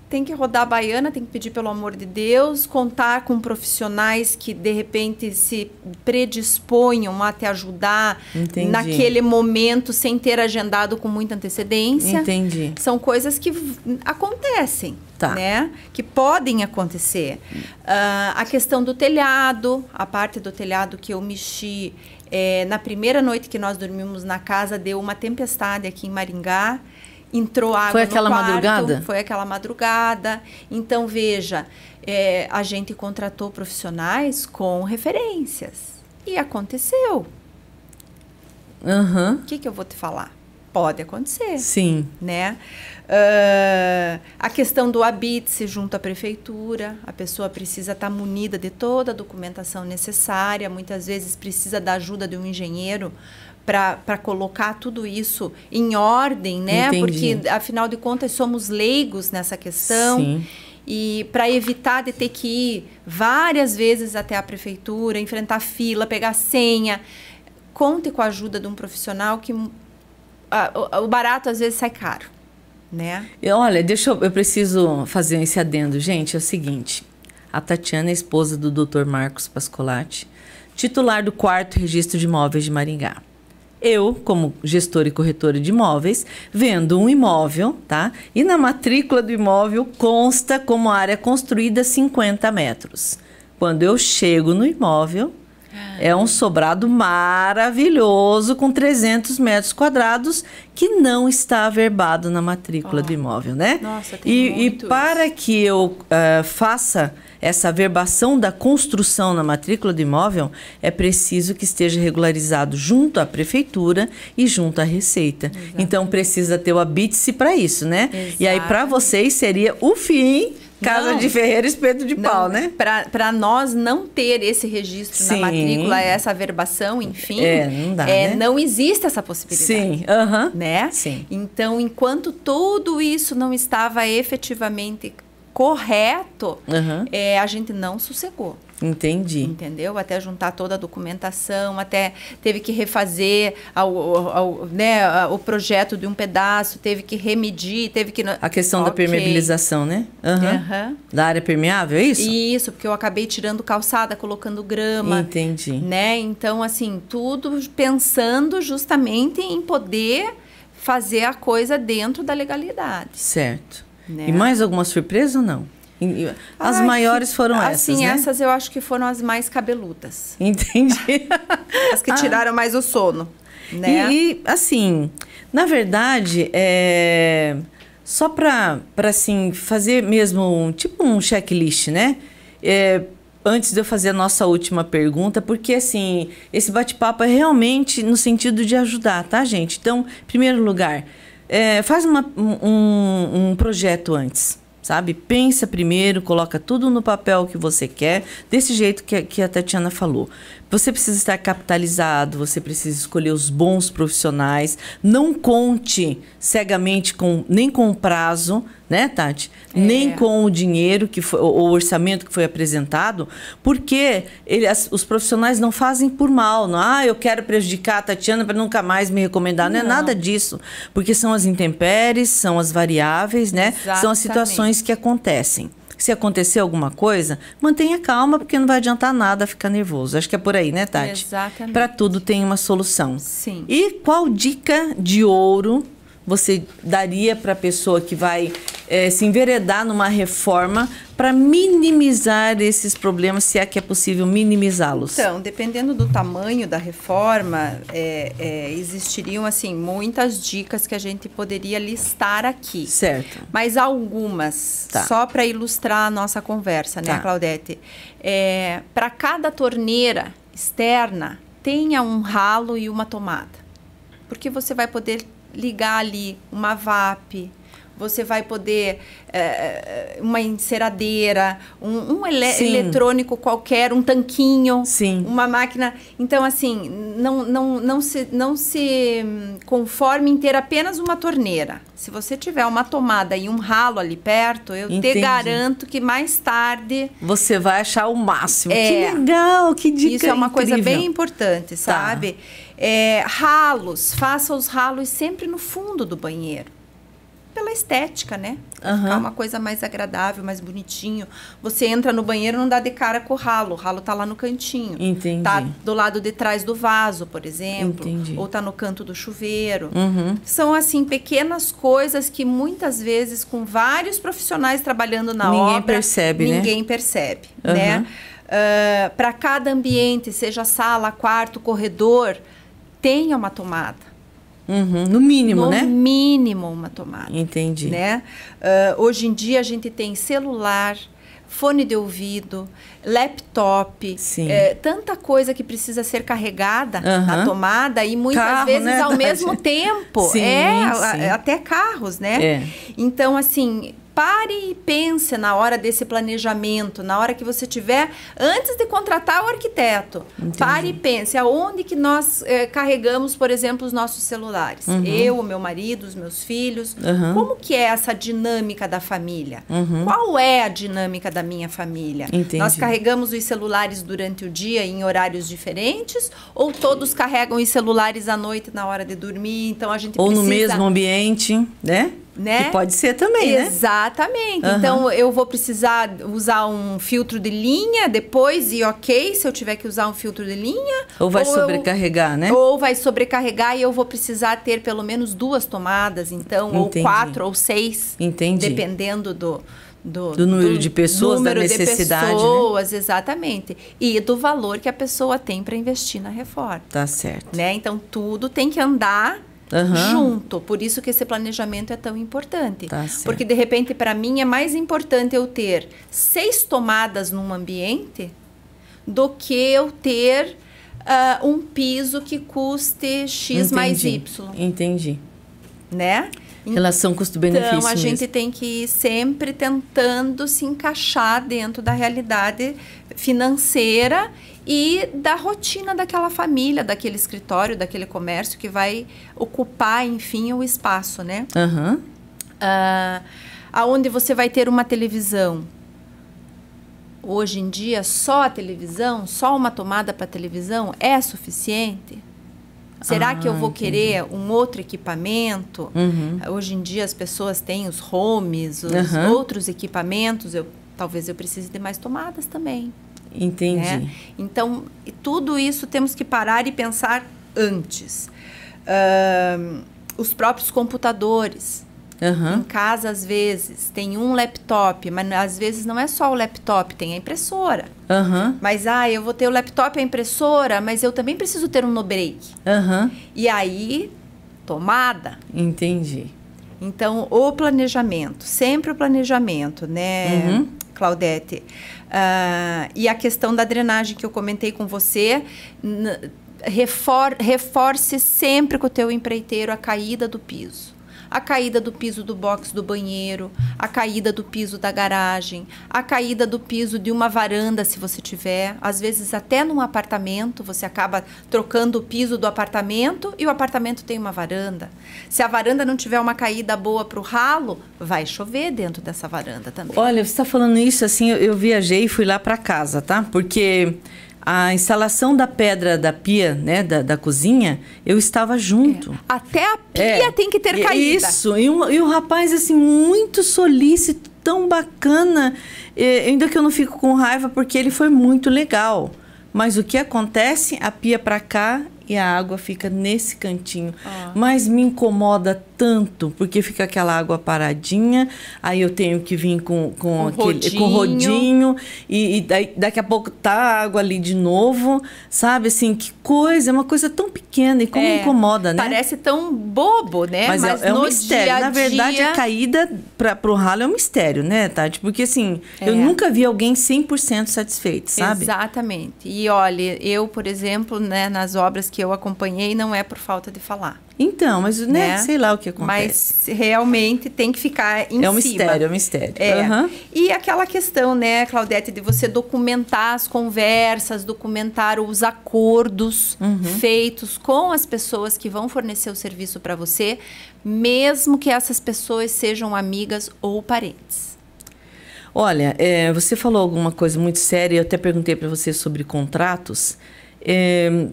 [SPEAKER 2] tem que rodar a baiana, tem que pedir pelo amor de Deus, contar com profissionais que de repente se predisponham a te ajudar naquele momento sem ter agendado com muita antecedência.
[SPEAKER 1] Entendi.
[SPEAKER 2] São coisas que acontecem, né? Que podem acontecer. A questão do telhado, a parte do telhado que eu mexi, na primeira noite que nós dormimos na casa, deu uma tempestade aqui em Maringá. Entrou água no quarto.
[SPEAKER 1] Foi aquela madrugada?
[SPEAKER 2] Foi aquela madrugada. Então, veja, a gente contratou profissionais com referências. E aconteceu. O que eu vou te falar? Pode acontecer.
[SPEAKER 1] Sim.
[SPEAKER 2] Né? A questão do habite-se junto à prefeitura. A pessoa precisa estar munida de toda a documentação necessária. Muitas vezes precisa da ajuda de um engenheiro para colocar tudo isso em ordem, né?
[SPEAKER 1] Entendi.
[SPEAKER 2] Porque, afinal de contas, somos leigos nessa questão.
[SPEAKER 1] Sim.
[SPEAKER 2] E para evitar de ter que ir várias vezes até a prefeitura, enfrentar fila, pegar senha, conte com a ajuda de um profissional que o barato às vezes sai caro, né?
[SPEAKER 1] Olha, eu preciso fazer esse adendo. Gente, é o seguinte. A Tatiana é esposa do Dr. Marcos Pascolati, titular do 4º Registro de Imóveis de Maringá. Eu, como gestora e corretora de imóveis, vendo um imóvel, tá? E na matrícula do imóvel consta como área construída 50 metros. Quando eu chego no imóvel, é um sobrado maravilhoso com 300 metros quadrados que não está averbado na matrícula do imóvel, né?
[SPEAKER 2] Nossa, tem muito
[SPEAKER 1] e para que eu faça essa averbação da construção na matrícula do imóvel, é preciso que esteja regularizado junto à prefeitura e junto à Receita. Exatamente. Então, precisa ter o habite-se para isso, né? Exatamente. E aí, para vocês, seria o fim Casa de ferreiro, espeto de pau, né?
[SPEAKER 2] Para nós não ter esse registro na matrícula, essa averbação, enfim,
[SPEAKER 1] não dá, né?
[SPEAKER 2] Não existe essa possibilidade.
[SPEAKER 1] Sim,
[SPEAKER 2] né?
[SPEAKER 1] Sim.
[SPEAKER 2] Então, enquanto tudo isso não estava efetivamente correto, a gente não sossegou.
[SPEAKER 1] Entendi.
[SPEAKER 2] Entendeu? Até juntar toda a documentação, até teve que refazer o projeto de um pedaço, teve que remedir, teve que...
[SPEAKER 1] A questão da permeabilização, né? Da área permeável, é isso?
[SPEAKER 2] Isso, porque eu acabei tirando calçada, colocando grama.
[SPEAKER 1] Entendi.
[SPEAKER 2] Né? Então, assim, tudo pensando justamente em poder fazer a coisa dentro da legalidade.
[SPEAKER 1] Certo.
[SPEAKER 2] Né?
[SPEAKER 1] E mais alguma surpresa ou não? As maiores foram essas,
[SPEAKER 2] assim,
[SPEAKER 1] né?
[SPEAKER 2] Essas eu acho que foram as mais cabeludas.
[SPEAKER 1] Entendi.
[SPEAKER 2] As que tiraram mais o sono, né?
[SPEAKER 1] E assim, na verdade, só para assim, fazer mesmo tipo um checklist, né? Antes de eu fazer a nossa última pergunta, porque assim, esse bate-papo é realmente no sentido de ajudar, tá, gente? Então, em primeiro lugar, faz um projeto antes. Sabe? Pensa primeiro, coloca tudo no papel que você quer, desse jeito que a Tatiana falou. Você precisa estar capitalizado, você precisa escolher os bons profissionais, não conte cegamente nem com o prazo, né, Tati? Nem com o dinheiro, o orçamento que foi apresentado, porque os profissionais não fazem por mal. Não, eu quero prejudicar a Tatiana para nunca mais me recomendar. Não é nada disso, porque são as intempéries, são as variáveis, né?
[SPEAKER 2] Exatamente.
[SPEAKER 1] São as situações que acontecem. Se acontecer alguma coisa, mantenha calma, porque não vai adiantar nada ficar nervoso. Acho que é por aí, né, Tati?
[SPEAKER 2] Exatamente.
[SPEAKER 1] Para tudo tem uma solução.
[SPEAKER 2] Sim.
[SPEAKER 1] E qual dica de ouro você daria para a pessoa que vai se enveredar numa reforma para minimizar esses problemas, se é que é possível minimizá-los?
[SPEAKER 2] Então, dependendo do tamanho da reforma, existiriam assim muitas dicas que a gente poderia listar aqui.
[SPEAKER 1] Certo.
[SPEAKER 2] Mas algumas, só para ilustrar a nossa conversa, né, Claudete? Para cada torneira externa, tenha um ralo e uma tomada. Porque você vai poder ligar ali uma VAP, você vai poder uma enceradeira, um eletrônico qualquer, um tanquinho, uma máquina. Então, assim, não se conforme em ter apenas uma torneira. Se você tiver uma tomada e um ralo ali perto, eu te garanto que mais tarde...
[SPEAKER 1] Você vai achar o máximo. Que legal, que dica
[SPEAKER 2] Isso é uma
[SPEAKER 1] incrível.
[SPEAKER 2] coisa bem importante, sabe? Ralos, faça os ralos sempre no fundo do banheiro. Pela estética, né? Pra ficar uma coisa mais agradável, mais bonitinho. Você entra no banheiro, não dá de cara com o ralo tá lá no cantinho.
[SPEAKER 1] Entendi.
[SPEAKER 2] Tá do lado de trás do vaso, por exemplo.
[SPEAKER 1] Entendi.
[SPEAKER 2] Ou tá no canto do chuveiro. São, assim, pequenas coisas que muitas vezes, com vários profissionais trabalhando na obra... Ninguém percebe, né? Para cada ambiente, seja sala, quarto, corredor, tenha uma tomada.
[SPEAKER 1] No mínimo, né?
[SPEAKER 2] No mínimo uma tomada.
[SPEAKER 1] Entendi.
[SPEAKER 2] Né? Hoje em dia a gente tem celular, fone de ouvido, laptop, tanta coisa que precisa ser carregada na tomada e muitas vezes, né, ao mesmo tempo. Até carros, né? Então, assim... Pare e pense na hora desse planejamento, na hora que você tiver, antes de contratar o arquiteto. Entendi. Pare e pense, aonde que nós carregamos, por exemplo, os nossos celulares? Eu, o meu marido, os meus filhos. Como que é essa dinâmica da família? Qual é a dinâmica da minha família?
[SPEAKER 1] Entendi.
[SPEAKER 2] Nós carregamos os celulares durante o dia em horários diferentes? Ou todos carregam os celulares à noite na hora de dormir? Então, a gente precisa...
[SPEAKER 1] Ou no mesmo ambiente, né? Que pode ser também, né?
[SPEAKER 2] Exatamente. Então, eu vou precisar usar um filtro de linha depois e se eu tiver que usar um filtro de linha.
[SPEAKER 1] Ou vai sobrecarregar, né?
[SPEAKER 2] Ou vai sobrecarregar e eu vou precisar ter pelo menos 2 tomadas, então. Entendi. Ou 4 ou 6.
[SPEAKER 1] Entendi.
[SPEAKER 2] Dependendo do
[SPEAKER 1] número de pessoas, da necessidade,
[SPEAKER 2] de pessoas,
[SPEAKER 1] né?
[SPEAKER 2] Exatamente. E do valor que a pessoa tem para investir na reforma.
[SPEAKER 1] Tá certo.
[SPEAKER 2] Né? Então, tudo tem que andar... junto, por isso que esse planejamento é tão importante. Porque de repente para mim é mais importante eu ter 6 tomadas num ambiente do que eu ter um piso que custe X mais Y.
[SPEAKER 1] Entendi.
[SPEAKER 2] Né?
[SPEAKER 1] Relação custo-benefício
[SPEAKER 2] Então, a
[SPEAKER 1] mesmo.
[SPEAKER 2] gente tem que ir sempre tentando se encaixar dentro da realidade financeira e da rotina daquela família, daquele escritório, daquele comércio que vai ocupar, enfim, o espaço, né?
[SPEAKER 1] Aham.
[SPEAKER 2] Aonde você vai ter uma televisão. Hoje em dia, só a televisão, só uma tomada para televisão é suficiente? Será que eu vou querer um outro equipamento? Hoje em dia as pessoas têm os homes, os outros equipamentos. Talvez eu precise de mais tomadas também.
[SPEAKER 1] Entendi.
[SPEAKER 2] Né? Então, tudo isso temos que parar e pensar antes. Os próprios computadores. Em casa, às vezes, tem um laptop, mas às vezes não é só o laptop, tem a impressora. Mas, eu vou ter o laptop e a impressora, mas eu também preciso ter um no-break. E aí, tomada.
[SPEAKER 1] Entendi.
[SPEAKER 2] Então, o planejamento, sempre o planejamento, né, Claudete? E a questão da drenagem que eu comentei com você, reforce sempre com o teu empreiteiro a caída do piso. A caída do piso do box do banheiro, a caída do piso da garagem, a caída do piso de uma varanda, se você tiver. Às vezes, até num apartamento, você acaba trocando o piso do apartamento e o apartamento tem uma varanda. Se a varanda não tiver uma caída boa para o ralo, vai chover dentro dessa varanda também.
[SPEAKER 1] Olha, você está falando isso, assim, eu viajei e fui lá para casa, tá? Porque a instalação da pedra da pia, né, da cozinha, eu estava junto.
[SPEAKER 2] Até a pia tem que ter caída.
[SPEAKER 1] Isso, e o rapaz, assim, muito solícito, tão bacana, ainda que eu não fico com raiva, porque ele foi muito legal. Mas o que acontece? A pia para cá e a água fica nesse cantinho. Mas me incomoda tanto, porque fica aquela água paradinha, aí eu tenho que vir com rodinho, e daqui a pouco tá a água ali de novo, sabe? Assim, que coisa, é uma coisa tão pequena e como incomoda, né?
[SPEAKER 2] Parece tão bobo, né?
[SPEAKER 1] Mas é um mistério. Na verdade, a caída pro ralo é um mistério, né, Tati? Porque, assim, eu nunca vi alguém 100% satisfeito, sabe?
[SPEAKER 2] Exatamente. E, olha, eu, por exemplo, né, nas obras que eu acompanhei, não é por falta de falar.
[SPEAKER 1] Então, mas, né, sei lá o que acontece.
[SPEAKER 2] Mas realmente tem que ficar em cima.
[SPEAKER 1] É um mistério.
[SPEAKER 2] E aquela questão, né, Claudete, de você documentar as conversas, documentar os acordos feitos com as pessoas que vão fornecer o serviço para você, mesmo que essas pessoas sejam amigas ou parentes.
[SPEAKER 1] Olha, você falou alguma coisa muito séria, eu até perguntei para você sobre contratos.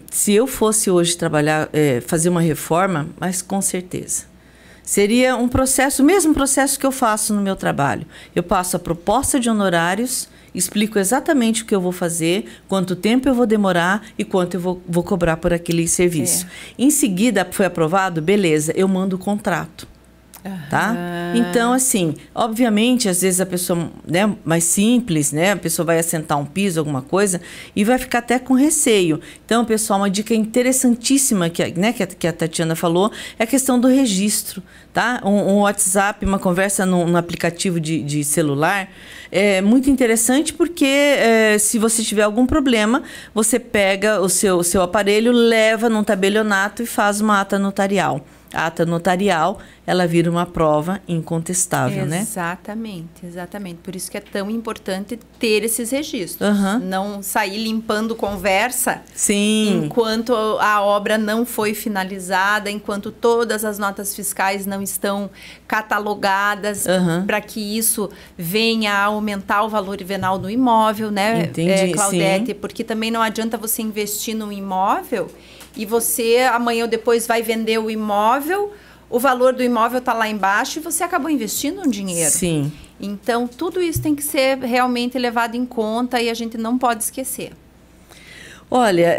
[SPEAKER 1] Se eu fosse hoje trabalhar, fazer uma reforma, mas com certeza. Seria um processo, o mesmo processo que eu faço no meu trabalho. Eu passo a proposta de honorários, explico exatamente o que eu vou fazer, quanto tempo eu vou demorar e quanto eu vou cobrar por aquele serviço. Em seguida, foi aprovado? Beleza, eu mando o contrato. Tá? Então, assim, obviamente, às vezes a pessoa, né, mais simples, né, a pessoa vai assentar um piso, alguma coisa, e vai ficar até com receio. Então, pessoal, uma dica interessantíssima que a Tatiana falou é a questão do registro, tá? Um WhatsApp, uma conversa no aplicativo de celular é muito interessante porque se você tiver algum problema, você pega o seu aparelho, leva num tabelionato e faz uma ata notarial. A ata notarial, ela vira uma prova incontestável, né?
[SPEAKER 2] Exatamente. Por isso que é tão importante ter esses registros. Não sair limpando conversa enquanto a obra não foi finalizada, enquanto todas as notas fiscais não estão catalogadas, para que isso venha a aumentar o valor venal do imóvel, né,
[SPEAKER 1] Entendi,
[SPEAKER 2] Claudete? Porque também não adianta você investir num imóvel e você amanhã ou depois vai vender o imóvel, o valor do imóvel está lá embaixo e você acabou investindo um dinheiro.
[SPEAKER 1] Sim.
[SPEAKER 2] Então, tudo isso tem que ser realmente levado em conta e a gente não pode esquecer.
[SPEAKER 1] Olha,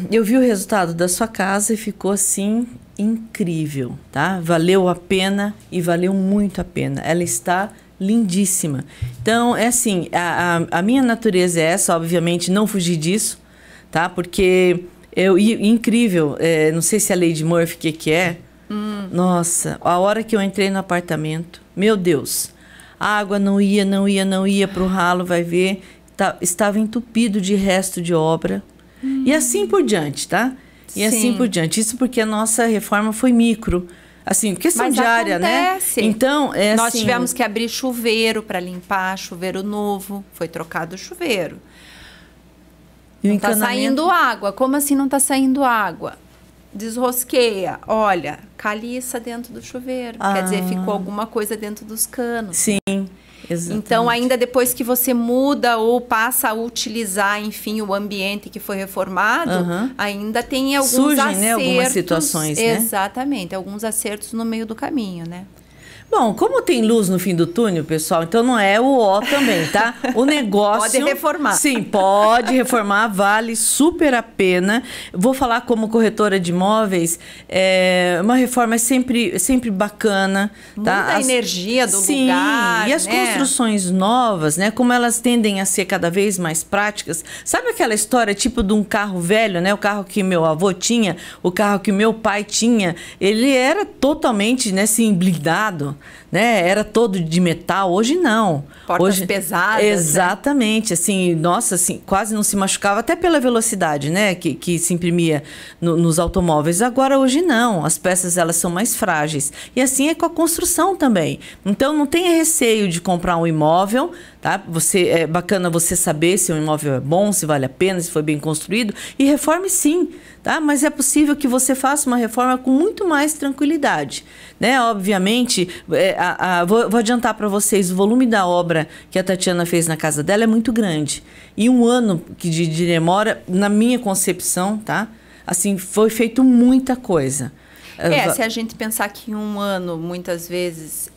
[SPEAKER 1] eu vi o resultado da sua casa e ficou assim incrível, tá? Valeu a pena e valeu muito a pena. Ela está lindíssima. Então, é assim, a minha natureza é essa, obviamente, não fugir disso, tá? Porque incrível, não sei se a lei de Murphy, o que é. Nossa, a hora que eu entrei no apartamento, meu Deus, a água não ia para o ralo, vai ver, estava entupido de resto de obra. E assim por diante, tá? E assim por diante. Isso porque a nossa reforma foi micro. Assim, questão
[SPEAKER 2] Mas
[SPEAKER 1] diária,
[SPEAKER 2] acontece.
[SPEAKER 1] né? Então,
[SPEAKER 2] Nós
[SPEAKER 1] assim,
[SPEAKER 2] tivemos que abrir chuveiro para limpar, chuveiro novo, foi trocado o chuveiro.
[SPEAKER 1] e o
[SPEAKER 2] Não tá
[SPEAKER 1] encanamento...
[SPEAKER 2] saindo água. Como assim não tá saindo água? Desrosqueia. Olha, caliça dentro do chuveiro. Quer dizer, ficou alguma coisa dentro dos canos.
[SPEAKER 1] Sim, exatamente.
[SPEAKER 2] Então, ainda depois que você muda ou passa a utilizar, enfim, o ambiente que foi reformado, ainda tem alguns
[SPEAKER 1] surgem,
[SPEAKER 2] acertos.
[SPEAKER 1] né, algumas situações, né?
[SPEAKER 2] Exatamente, alguns acertos no meio do caminho, né?
[SPEAKER 1] Bom, como tem luz no fim do túnel, pessoal, então não é o ó também, tá? O negócio...
[SPEAKER 2] Pode reformar.
[SPEAKER 1] Sim, pode reformar, vale super a pena. Vou falar como corretora de imóveis, uma reforma é sempre bacana.
[SPEAKER 2] Muda
[SPEAKER 1] tá?
[SPEAKER 2] a energia do
[SPEAKER 1] Sim,
[SPEAKER 2] lugar,
[SPEAKER 1] e as
[SPEAKER 2] né?
[SPEAKER 1] construções novas, né? Como elas tendem a ser cada vez mais práticas. Sabe aquela história tipo de um carro velho, né? O carro que meu avô tinha, o carro que meu pai tinha, ele era totalmente, né, assim, blindado. Né? Era todo de metal, hoje não.
[SPEAKER 2] Portas pesadas.
[SPEAKER 1] Exatamente, né? Assim, nossa, assim, quase não se machucava, até pela velocidade, né, que se imprimia nos automóveis. Agora, hoje não, as peças elas são mais frágeis. E assim é com a construção também. Então, não tenha receio de comprar um imóvel, tá? É bacana você saber se o imóvel é bom, se vale a pena, se foi bem construído, e reforme sim, tá? Mas é possível que você faça uma reforma com muito mais tranquilidade, né? Obviamente, vou adiantar para vocês, o volume da obra que a Tatiana fez na casa dela é muito grande. E um ano de demora, na minha concepção, tá? Assim, foi feito muita coisa.
[SPEAKER 2] Se a gente pensar que em um ano, muitas vezes,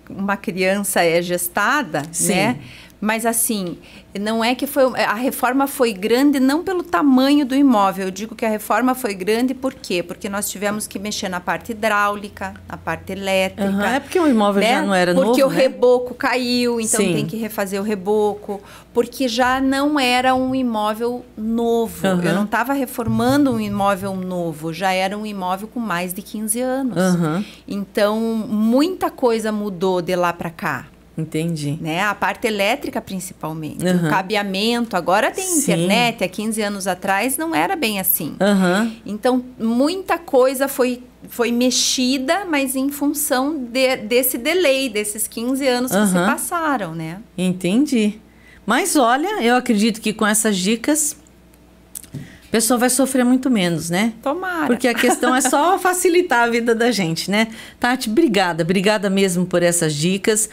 [SPEAKER 2] uma criança é gestada,
[SPEAKER 1] Sim.
[SPEAKER 2] né? Mas assim, não é que a reforma foi grande não pelo tamanho do imóvel. Eu digo que a reforma foi grande por quê? Porque nós tivemos que mexer na parte hidráulica, na parte elétrica.
[SPEAKER 1] É porque o imóvel já não era novo,
[SPEAKER 2] porque o
[SPEAKER 1] né?
[SPEAKER 2] reboco caiu, então
[SPEAKER 1] Sim.
[SPEAKER 2] tem que refazer o reboco. Porque já não era um imóvel novo. Eu não estava reformando um imóvel novo, já era um imóvel com mais de 15 anos. Então, muita coisa mudou de lá para cá.
[SPEAKER 1] Entendi.
[SPEAKER 2] Né? A parte elétrica, principalmente. O cabeamento. Agora tem internet. Há 15 anos atrás não era bem assim. Então, muita coisa foi mexida, mas em função desse delay, desses 15 anos que se passaram, né?
[SPEAKER 1] Entendi. Mas olha, eu acredito que com essas dicas... a pessoa vai sofrer muito menos, né?
[SPEAKER 2] Tomara.
[SPEAKER 1] Porque a questão é só facilitar a vida da gente, né? Tati, obrigada mesmo por essas dicas.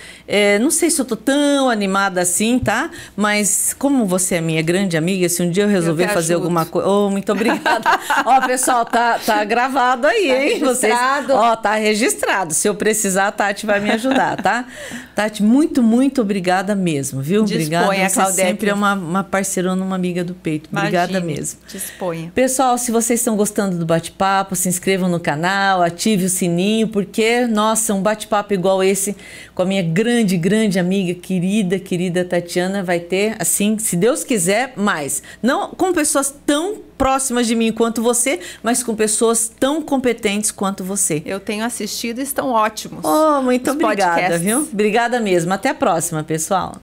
[SPEAKER 1] Não sei se eu tô tão animada assim, tá? Mas como você é minha grande amiga, se um dia eu resolver fazer alguma coisa... muito obrigada. Ó, pessoal, tá gravado aí, tá, hein?
[SPEAKER 2] Registrado.
[SPEAKER 1] Tá registrado. Se eu precisar, a Tati vai me ajudar, tá? Tati, muito obrigada mesmo, viu?
[SPEAKER 2] Disponha,
[SPEAKER 1] obrigada. Você
[SPEAKER 2] Claudete.
[SPEAKER 1] sempre é uma parceirona, uma amiga do peito. Obrigada mesmo.
[SPEAKER 2] Disponha.
[SPEAKER 1] Pessoal, se vocês estão gostando do bate-papo, se inscrevam no canal, ative o sininho, porque, nossa, um bate-papo igual esse com a minha grande amiga, querida Tatiana, vai ter, assim, se Deus quiser, mais. Não com pessoas tão próximas de mim quanto você, mas com pessoas tão competentes quanto você.
[SPEAKER 2] Eu tenho assistido e estão ótimos.
[SPEAKER 1] Muito obrigada,
[SPEAKER 2] podcasts.
[SPEAKER 1] viu? Obrigada mesmo. Até a próxima, pessoal.